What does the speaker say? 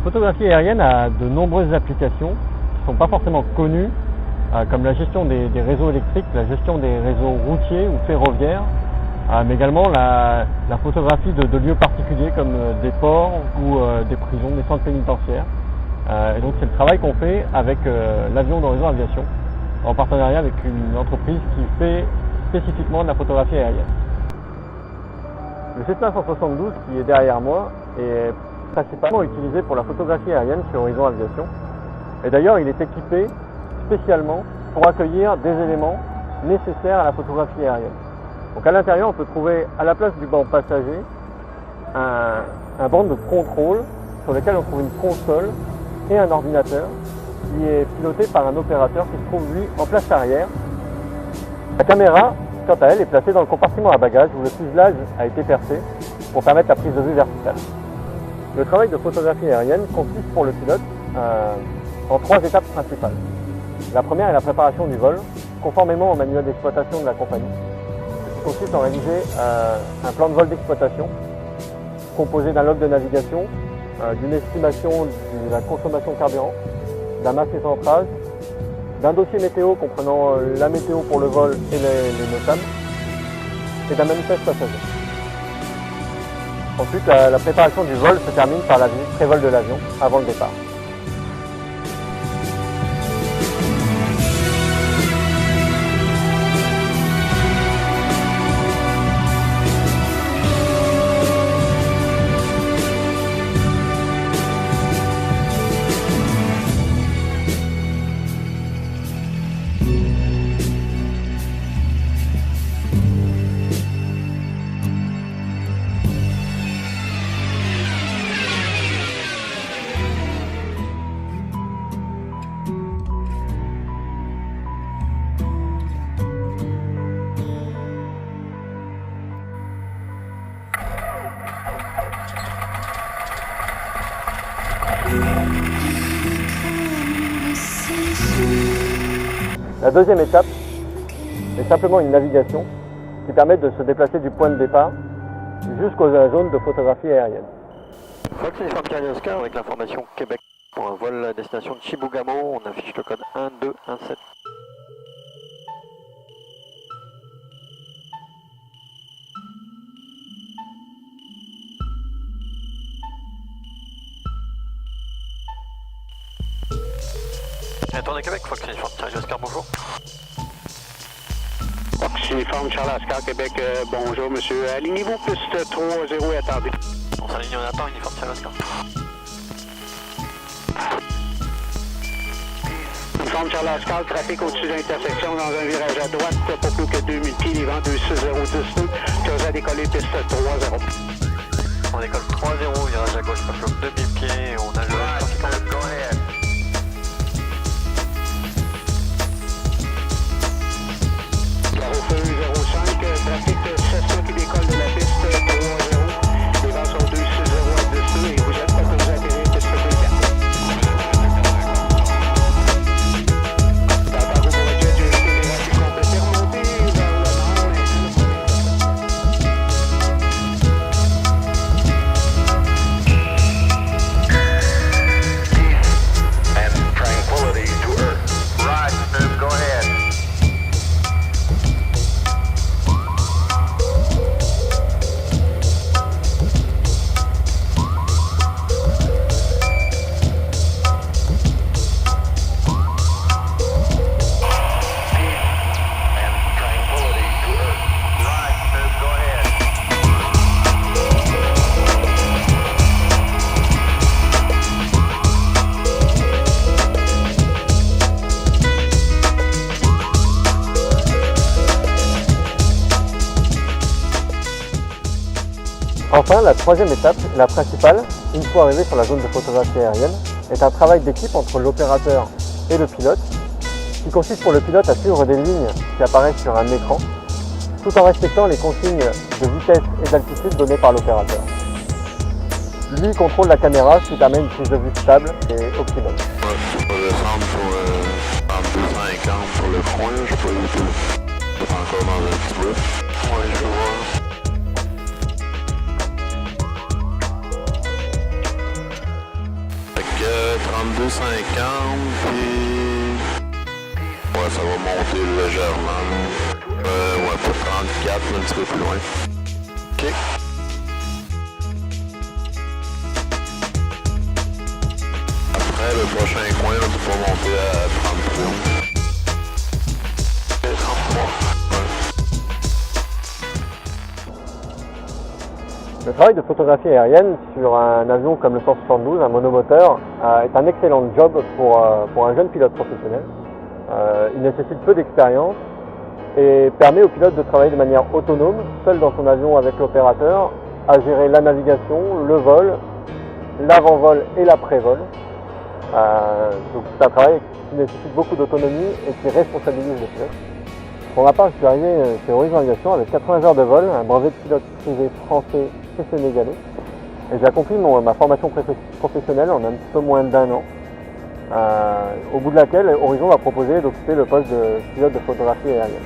photographie aérienne a de nombreuses applications qui ne sont pas forcément connues, comme la gestion des réseaux électriques, la gestion des réseaux routiers ou ferroviaires, mais également la photographie de lieux particuliers comme des ports ou des prisons, des centres pénitentiaires. Et donc c'est le travail qu'on fait avec l'avion d'Horizon Aviation, en partenariat avec une entreprise qui fait spécifiquement de la photographie aérienne. Le Cessna 172 qui est derrière moi est principalement utilisé pour la photographie aérienne sur Horizon Aviation. Et d'ailleurs, il est équipé spécialement pour accueillir des éléments nécessaires à la photographie aérienne. Donc à l'intérieur, on peut trouver à la place du banc passager un banc de contrôle sur lequel on trouve une console et un ordinateur qui est piloté par un opérateur qui se trouve lui en place arrière. La caméra, quant à elle, est placée dans le compartiment à bagages où le fuselage a été percé pour permettre la prise de vue verticale. Le travail de photographie aérienne consiste pour le pilote en 3 étapes principales. La première est la préparation du vol, conformément au manuel d'exploitation de la compagnie, qui consiste en réaliser un plan de vol d'exploitation composé d'un log de navigation, d'une estimation de la consommation carburant, d'un masse et centrage, d'un dossier météo comprenant la météo pour le vol et les notables, et d'un manifeste passager. Ensuite, la préparation du vol se termine par la visite pré-vol de l'avion avant le départ. La deuxième étape est simplement une navigation qui permet de se déplacer du point de départ jusqu'aux zones de photographie aérienne. Fox Uniform Charlie Oscar avec l'information Québec pour un vol à destination de Chibougamau, on affiche le code 1217. Retour de Québec, Fox Uniform Charlie Oscar, bonjour. Fox Uniform Charlie Oscar, Québec, bonjour monsieur. Alignez-vous piste 30 et attendez. On s'aligne, on attend, Uniform Charlie Oscar. Uniform Charlie Oscar, trafic au-dessus de l'intersection dans un virage à droite pour plus que 2000 pieds, les vents 26012, close à décoller piste 30. On décolle 3-0, virage à gauche, pas plus que 2000 pieds, on a le trafic en ligne. Feu 05, trafic Cessna qui décolle de la piste 30. Les vents sont 260 à 10 et vous êtes pas pour vous atterrir piste 24. Dans vous pour le jet, j'ai été les rapides complétés remontés vers le nord. And tranquility to Earth. Right, go ahead. Enfin, la troisième étape, la principale, une fois arrivé sur la zone de photographie aérienne, est un travail d'équipe entre l'opérateur et le pilote, qui consiste pour le pilote à suivre des lignes qui apparaissent sur un écran, tout en respectant les consignes de vitesse et d'altitude données par l'opérateur. Lui contrôle la caméra, ce qui permet une prise de vue stable et optimale. Je peux descendre pour 32,50 pour le coin, je peux être encore dans un petit peu. Ouais, je vois. 32,50 puis... Ouais, ça va monter légèrement. Ouais, pour 34, un petit peu plus loin. OK. Après, le prochain coin, on peut monter à 33. Et 33. Ouais. Le travail de photographie aérienne sur un avion comme le 172, un monomoteur, est un excellent job pour un jeune pilote professionnel. Il nécessite peu d'expérience et permet au pilote de travailler de manière autonome, seul dans son avion avec l'opérateur, à gérer la navigation, le vol, l'avant-vol et l'après-vol. Donc c'est un travail qui nécessite beaucoup d'autonomie et qui responsabilise le pilote. Pour ma part, je suis arrivé chez Horizon Aviation avec 80 heures de vol, un brevet de pilote privé français et sénégalais. Et j'ai accompli ma formation professionnelle en un petit peu moins d'1 an, au bout de laquelle Horizon m'a proposé d'occuper le poste de pilote de photographie aérienne.